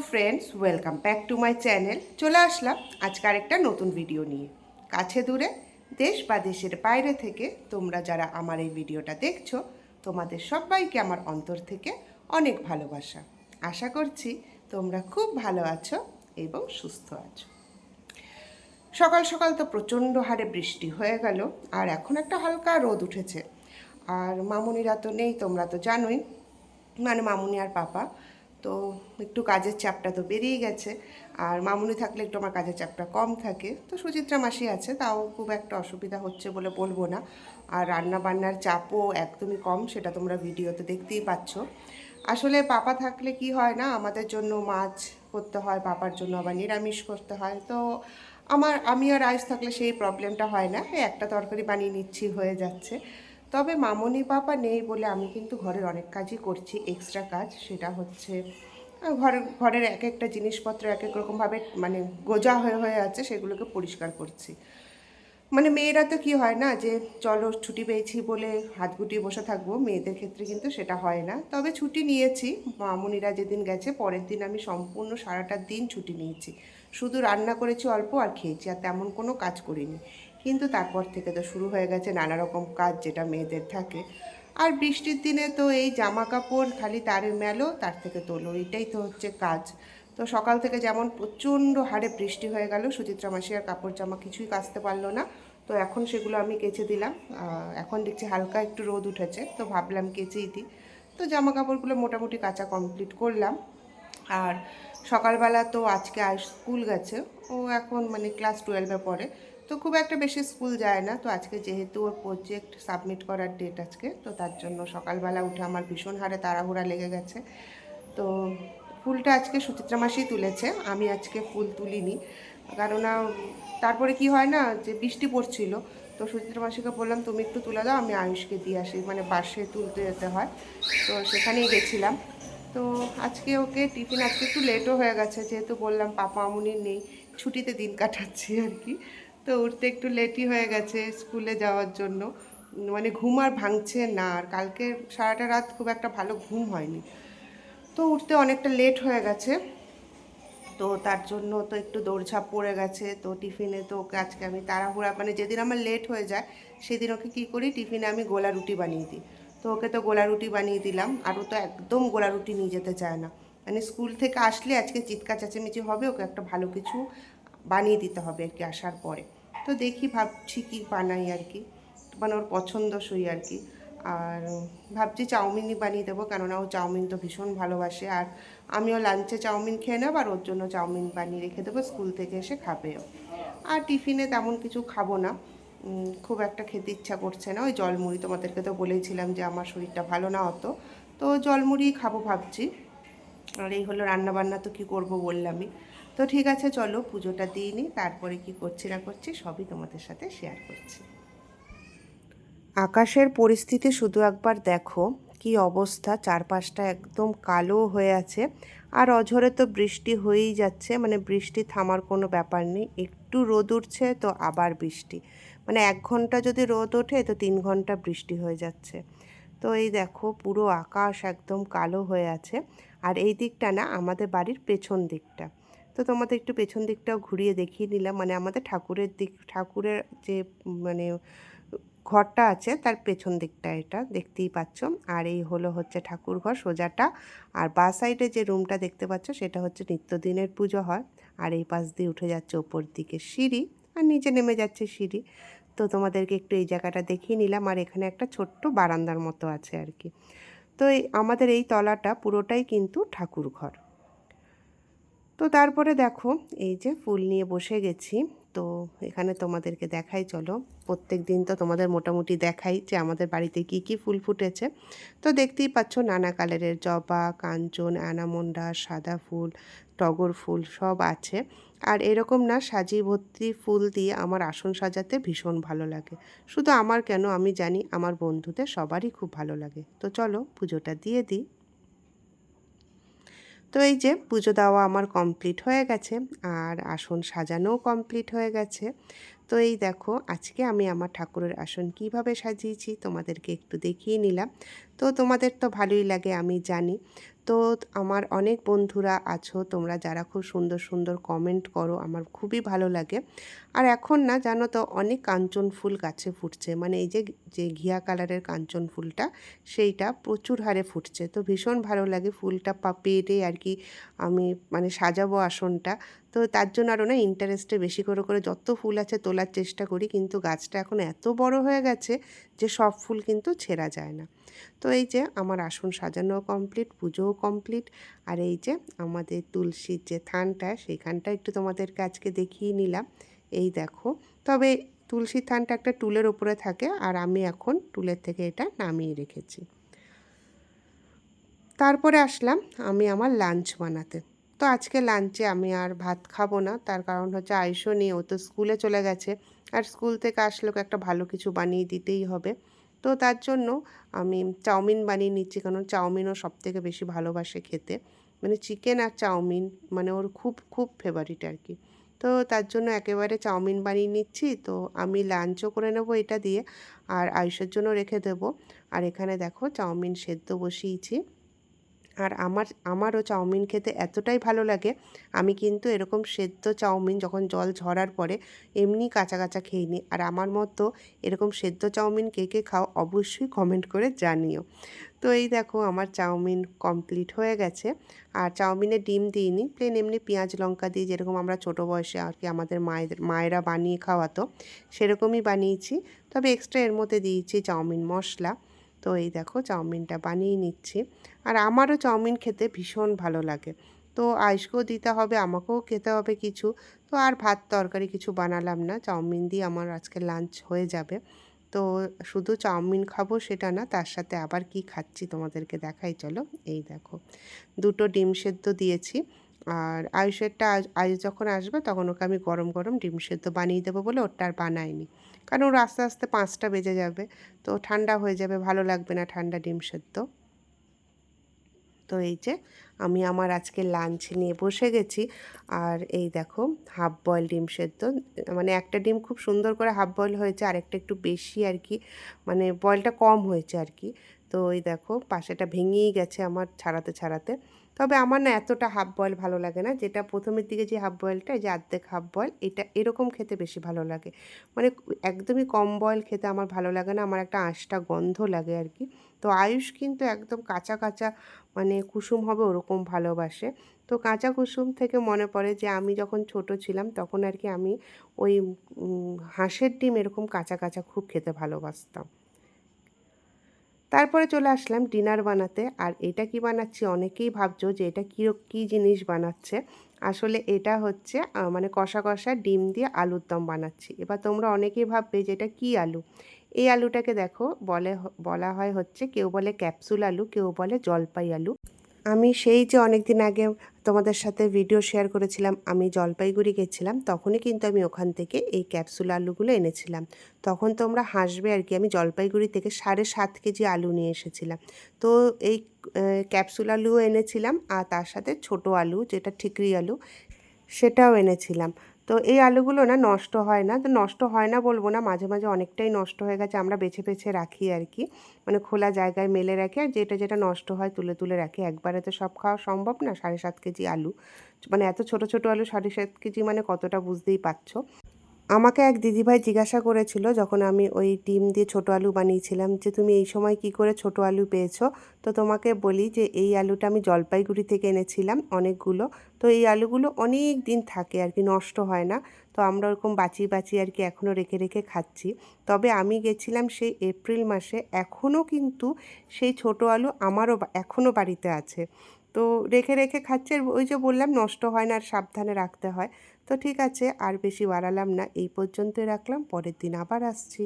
Friends, welcome back to my channel. চলে আসলাম আজকে আরেকটা নতুন ভিডিও নিয়ে। কাছে দূরে, দেশ বা দেশের বাইরে থেকে তোমরা যারা আমার এই ভিডিওটা দেখছো, তোমাদের সবাইকে আমার অন্তর থেকে অনেক ভালোবাসা। আশা করছি তোমরা খুব ভালো আছো এবং সুস্থ আছো। সকাল সকাল তো প্রচণ্ড হারে বৃষ্টি হয়ে গেল, আর এখন একটা হালকা রোদ উঠেছে। আর মামুনিরা তো নেই, তোমরা তো জানোই, মানে মামুনি আর পাপা। তো একটু কাজের চাপটা তো বেরিয়ে গেছে, আর মামুনি থাকলে একটু আমার কাজের চাপটা কম থাকে। তো সুচিত্রা মাসি আছে, তাও খুব একটা অসুবিধা হচ্ছে বলে বলবো না। আর রান্না বান্নার চাপও একদমই কম, সেটা তোমরা ভিডিওতে দেখতেই পাচ্ছ। আসলে পাপা থাকলে কি হয় না, আমাদের জন্য মাছ করতে হয়, পাপার জন্য আবার নিরামিষ করতে হয়। তো আমি আর রাইস থাকলে সেই প্রবলেমটা হয় না, এই একটা তরকারি বানিয়ে নিচ্ছি, হয়ে যাচ্ছে। তবে মামনি পাপা নেই বলে আমি কিন্তু ঘরের অনেক কাজই করছি, এক্সট্রা কাজ। সেটা হচ্ছে ঘরের এক একটা জিনিসপত্র এক এক রকমভাবে মানে গোজা হয়ে হয়ে আছে, সেগুলোকে পরিষ্কার করছি। মানে মেয়েরা তো কি হয় না যে চলো ছুটি পেয়েছি বলে হাত গুটিয়ে বসে থাকবো, মেয়েদের ক্ষেত্রে কিন্তু সেটা হয় না। তবে ছুটি নিয়েছি, মামুনিরা যেদিন গেছে পরের দিন আমি সম্পূর্ণ সারাটা দিন ছুটি নিয়েছি। শুধু রান্না করেছি অল্প, আর খেয়েছি, আর তেমন কোনো কাজ করিনি। কিন্তু তারপর থেকে তো শুরু হয়ে গেছে নানা রকম কাজ, যেটা মেয়েদের থাকে। আর বৃষ্টির দিনে তো এই জামা কাপড় খালি তারে মেলো তার থেকে তোলো, এটাই তো হচ্ছে কাজ। তো সকাল থেকে যেমন প্রচণ্ড হারে বৃষ্টি হয়ে গেল, সুচিত্রা মাসি আর কাপড় জামা কিছুই কাচতে পারলো না। তো এখন সেগুলো আমি কেচে দিলাম। এখন দেখছি হালকা একটু রোদ উঠেছে, তো ভাবলাম কেচেই দিই। তো জামা কাপড়গুলো মোটামুটি কাচা কমপ্লিট করলাম। আর সকালবেলা তো আজকে স্কুল গেছে, ও এখন মানে ক্লাস 12-এ পড়ে। তো খুব একটা বেশি স্কুল যায় না। তো আজকে যেহেতু ওর প্রজেক্ট সাবমিট করার ডেট আজকে, তো তার জন্য সকালবেলা উঠে আমার ভীষণ হারে তাড়াহুড়া লেগে গেছে। তো ফুলটা আজকে সুচিত্রা মাসি তুলেছে, আমি আজকে ফুল তুলিনি। কারণ তারপরে কি হয় না, যে বৃষ্টি পড়ছিল, তো সুচিত্রা মাসিকে বললাম তুমি একটু তুলে দাও, আমি আয়ুষকে দিয়ে আসি, মানে বাসে তুলতে যেতে হয়। তো সেখানেই গেছিলাম। তো আজকে ওকে টিফিন, আজকে একটু লেটও হয়ে গেছে, যেহেতু বললাম পাপা আমুনি নেই, ছুটিতে দিন কাটাচ্ছি আর কি। তো উঠতে একটু লেটই হয়ে গেছে স্কুলে যাওয়ার জন্য। মানে ঘুম আর ভাঙছে না, আর কালকে সারাটা রাত খুব একটা ভালো ঘুম হয়নি। তো উঠতে অনেকটা লেট হয়ে গেছে। তো তার জন্য তো একটু দৌড়ঝাঁপ পড়ে গেছে। তো টিফিনে তো ওকে আজকে আমি তাড়াহুড়া, মানে যেদিন আমার লেট হয়ে যায় সেদিন ওকে কী করি, টিফিনে আমি গোলা রুটি বানিয়ে দিই। তো ওকে তো গোলা রুটি বানিয়ে দিলাম, আর ও তো একদম গোলা রুটি নিয়ে যেতে চায় না। মানে স্কুল থেকে আসলে আজকে চিৎকার চেঁচামেচি হবে, ওকে একটা ভালো কিছু বানিয়ে দিতে হবে আর কি আসার পরে। তো দেখি, ভাবছি কি বানাই আর কি, মানে ওর পছন্দসই আর কি। আর ভাবছি চাউমিনই বানিয়ে দেবো, কেননা ও চাউমিন তো ভীষণ ভালোবাসে। আর আমিও লাঞ্চে চাউমিন খেয়ে নেব, আর ওর জন্য চাউমিন বানিয়ে রেখে দেবো, স্কুল থেকে এসে খাবেও। আর টিফিনে তেমন কিছু খাবো না, খুব একটা খেতে ইচ্ছা করছে না। ওই জলমুড়ি, তোমাদেরকে তো বলেইছিলাম যে আমার শরীরটা ভালো না অত, তো জলমুড়ি খাবো ভাবছি। আর এই হলো রান্নাবান্না, তো কী করবো বললামই। তো ঠিক আছে, চলো পুজোটা দিয়ে নিই, তারপরে কি করছি না করছি সবই তোমাদের সাথে শেয়ার করছি। আকাশের পরিস্থিতি শুধু একবার দেখো, কি অবস্থা, চারপাশটা একদম কালো হয়ে আছে। আর অঝরে তো বৃষ্টি হয়েই যাচ্ছে, মানে বৃষ্টি থামার কোনো ব্যাপার নেই। একটু রোদ উঠছে তো আবার বৃষ্টি, মানে 1 ঘন্টা যদি রোদ ওঠে তো 3 ঘন্টা বৃষ্টি হয়ে যাচ্ছে। তো এই দেখো পুরো আকাশ একদম কালো হয়ে আছে। আর এই দিকটা না আমাদের বাড়ির পেছন দিকটা। তো তোমাদের একটু পেছন দিকটাও ঘুরিয়ে দেখিয়ে নিলাম, মানে আমাদের ঠাকুরের দিক, ঠাকুরের যে মানে ঘরটা আছে তার পেছন দিকটা, এটা দেখতেই পাচ্ছ। আর এই হচ্ছে ঠাকুর ঘর সোজাটা। আর বাঁ সাইডে যে রুমটা দেখতে পাচ্ছ সেটা হচ্ছে নিত্যদিনের পুজো হয়। আর এই পাশ দিয়ে উঠে যাচ্ছে ওপর দিকে সিঁড়ি, আর নিচে নেমে যাচ্ছে সিঁড়ি। তো তোমাদেরকে একটু এই জায়গাটা দেখিয়ে নিলাম। আর এখানে একটা ছোট্ট বারান্দার মতো আছে আর কি। তো আমাদের এই তলাটা পুরোটাই কিন্তু ঠাকুর ঘর। তো তারপরে দেখো এই যে ফুল নিয়ে বসে গেছি। তো এখানে তোমাদেরকে দেখাই, চলো। প্রত্যেক দিন তো তোমাদের মোটামুটি দেখাই যে আমাদের বাড়িতে কি কি ফুল ফুটেছে। তো দেখতেই পাচ্ছ নানা কালারের জবা, কাঞ্চন, অ্যানামন্ডা, সাদা ফুল, টগর ফুল সব আছে। আর এরকম না সাজিয়ে ভর্তি ফুল দিয়ে আমার আসন সাজাতে ভীষণ ভালো লাগে। শুধু আমার কেন, আমি জানি আমার বন্ধুদের সবারই খুব ভালো লাগে। তো চলো পুজোটা দিয়ে দিই। তো এই যে পুজো দেওয়া আমার কমপ্লিট হয়ে গেছে, আর আসন সাজানোও কমপ্লিট হয়ে গেছে। তো এই দেখো আজকে আমি আমার ঠাকুরের আসন কিভাবে সাজিয়েছি তোমাদেরকে একটু দেখিয়ে নিলাম। তো তোমাদের তো ভালোই লাগে আমি জানি। তো আমার অনেক বন্ধুরা আছো তোমরা যারা খুব সুন্দর সুন্দর কমেন্ট করো, আমার খুবই ভালো লাগে। আর এখন না জানো তো অনেক কাঞ্চন ফুল গাছে ফুটছে, মানে এই যে যে ঘিয়া কালারের কাঞ্চন ফুলটা সেইটা প্রচুর হারে ফুটছে। তো ভীষণ ভালো লাগে ফুলটা পেরে আর কি আমি মানে সাজাবো আসনটা। তো তার জন্য আরও না ইন্টারেস্টে বেশি করে করে যত ফুল আছে তোলার চেষ্টা করি, কিন্তু গাছটা এখন এত বড় হয়ে গেছে যে সব ফুল কিন্তু ছেঁড়া যায় না। তো এই যে আমার আসন সাজানো কমপ্লিট, পুজোও কমপ্লিট। আর এই যে আমাদের তুলসীর যে থানটা সেইখানটা একটু তোমাদেরকে আজকে দেখিয়ে নিলাম। এই দেখো, তবে তুলসীর থানটা একটা টুলের উপরে থাকে আর আমি এখন টুলের থেকে এটা নামিয়ে রেখেছি। তারপরে আসলাম আমি আমার লাঞ্চ বানাতে। তো আজকে লাঞ্চে আমি আর ভাত খাবো না, তার কারণ হচ্ছে আয়ুষও নিয়ে ও তো স্কুলে চলে গেছে, আর স্কুল থেকে আসলে একটা ভালো কিছু বানিয়ে দিতেই হবে। তো তার জন্য আমি চাউমিন বানিয়ে নিচ্ছি, কারণ চাউমিনও সবথেকে বেশি ভালোবাসে খেতে, মানে চিকেন আর চাউমিন মানে ওর খুব খুব ফেভারিট আর কি। তো তার জন্য একেবারে চাউমিন বানিয়ে নিচ্ছি। তো আমি লাঞ্চও করে নেবো এটা দিয়ে, আর আয়ুষের জন্য রেখে দেবো। আর এখানে দেখো চাউমিন সেদ্ধ বসিয়েছি। আর আমারও চাউমিন খেতে এতটাই ভালো লাগে, আমি কিন্তু এরকম সেদ্ধ চাউমিন যখন জল ঝরার পরে এমনি কাঁচা কাঁচা খেয়ে নিই। আর আমার মতো এরকম সেদ্ধ চাউমিন কে কে খাও অবশ্যই কমেন্ট করে জানিও। তো এই দেখো আমার চাউমিন কমপ্লিট হয়ে গেছে। আর চাউমিনে ডিম দিইনি, প্লেন এমনি পেঁয়াজ লঙ্কা দিয়ে যেরকম আমরা ছোটো বয়সে আর কি আমাদের মায়েরা বানিয়ে খাওয়াতো সেরকমই বানিয়েছি, তবে এক্সট্রা এর মধ্যে দিয়েছি চাউমিন মশলা। তো এই দেখো চাউমিনটা বানিয়ে নিচ্ছি। আর আমারও চাউমিন খেতে ভীষণ ভালো লাগে। তো আয়েশকেও দিতে হবে, আমাকেও খেতে হবে কিছু। তো আর ভাত তরকারি কিছু বানালাম না, চাউমিন দিয়ে আমার আজকে লাঞ্চ হয়ে যাবে। তো শুধু চাউমিন খাবো সেটা না, তার সাথে আবার কি খাচ্ছি তোমাদেরকে দেখাই চলো। এই দেখো দুটো ডিম সেদ্ধ দিয়েছি। আর আয়ুষ যখন আসবে তখন ওকে আমি গরম গরম ডিম সেদ্ধ বানিয়ে দেবো বলে ওটা আর বানাইনি, কারণ ওর আস্তে আস্তে 5টা বেজে যাবে, তো ঠান্ডা হয়ে যাবে, ভালো লাগবে না ঠান্ডা ডিম সেদ্ধ। তো এই যে আমি আমার আজকে লাঞ্চ নিয়ে বসে গেছি। আর এই দেখো হাফ বয়েল ডিম সেদ্ধ, মানে একটা ডিম খুব সুন্দর করে হাফ বয়েল হয়েছে, আরেকটা একটু বেশি আর কি, মানে বয়েলটা কম হয়েছে আর কি। তো এই দেখো পাশেটা ভেঙেই গেছে আমার ছাড়াতে ছাড়াতে। তবে আমার না এতটা হাফ বয়েল ভালো লাগে না, যেটা প্রথমের দিকে যে হাফ বয়েলটা, এই যে অর্ধেক হাফ বয়েল, এটা এরকম খেতে বেশি ভালো লাগে। মানে একদমই কম বয়েল খেতে আমার ভালো লাগে না, আমার একটা আঁশটা গন্ধ লাগে আর কি। তো আয়ুষ কিন্তু একদম কাঁচা কাঁচা মানে কুসুম হবে ওরকম ভালোবাসে। তো কাঁচা কুসুম থেকে মনে পড়ে যে আমি যখন ছোট ছিলাম তখন আর কি আমি ওই হাঁসের ডিম এরকম কাঁচা কাঁচা খুব খেতে ভালোবাসতাম। তারপরে চলে আসলাম ডিনার বানাতে। আর এটা কি বানাচ্ছি অনেকেই ভাবছো যে এটা কী জিনিস বানাচ্ছে। আসলে এটা হচ্ছে মানে কষা কষা ডিম দিয়ে আলুর দম বানাচ্ছি। এবার তোমরা অনেকেই ভাববে যে এটা কী আলু। এই আলুটাকে দেখো বলা হয় হচ্ছে, কেউ বলে ক্যাপসুল আলু, কেউ বলে জলপাই আলু। আমি সেই যে অনেক দিন আগে তোমাদের সাথে ভিডিও শেয়ার করেছিলাম, আমি জলপাইগুড়ি গেছিলাম, তখনই কিন্তু আমি ওখান থেকে এই ক্যাপসুল আলুগুলো এনেছিলাম। তখন তোমরা হাসবে আর কি, আমি জলপাইগুড়ি থেকে 7.5 কেজি আলু নিয়ে এসেছিলাম। তো এই ক্যাপসুল আলুও এনেছিলাম, আর তার সাথে ছোট আলু যেটা ঠিকরি আলু সেটাও এনেছিলাম। তো এই আলুগুলো না নষ্ট হয় না, তো নষ্ট হয় না বলবো না, মাঝে মাঝে অনেকটাই নষ্ট হয়ে গেছে, আমরা বেছে বেছে রাখি আর কি, মানে খোলা জায়গায় মেলে রাখি, আর যেটা যেটা নষ্ট হয় তুলে তুলে রাখি, একবারে তো সব খাওয়া সম্ভব না। 7.5 কেজি আলু মানে এত ছোট ছোট আলু, 7.5 কেজি মানে কতটা বুঝতেই পারছো। আমাকে এক দিদিভাই জিজ্ঞাসা করেছিল যখন আমি ওই ডিম দিয়ে ছোটো আলু বানিয়েছিলাম যে তুমি এই সময় কি করে ছোটো আলু পেয়েছো। তো তোমাকে বলি যে এই আলুটা আমি জলপাইগুড়ি থেকে এনেছিলাম অনেকগুলো। তো এই আলুগুলো অনেক দিন থাকে আর কি, নষ্ট হয় না। তো আমরা ওরকম বাঁচিয়ে বাঁচিয়ে আর কি এখনও রেখে রেখে খাচ্ছি। তবে আমি গেছিলাম সেই এপ্রিল মাসে, এখনও কিন্তু সেই ছোটো আলু আমারও এখনও বাড়িতে আছে। তো রেখে রেখে খাচ্ছে, আর ওই যে বললাম নষ্ট হয় না আর সাবধানে রাখতে হয়। তো ঠিক আছে আর বেশি বাড়ালাম না, এই পর্যন্তই রাখলাম, পরের দিন আবার আসছি।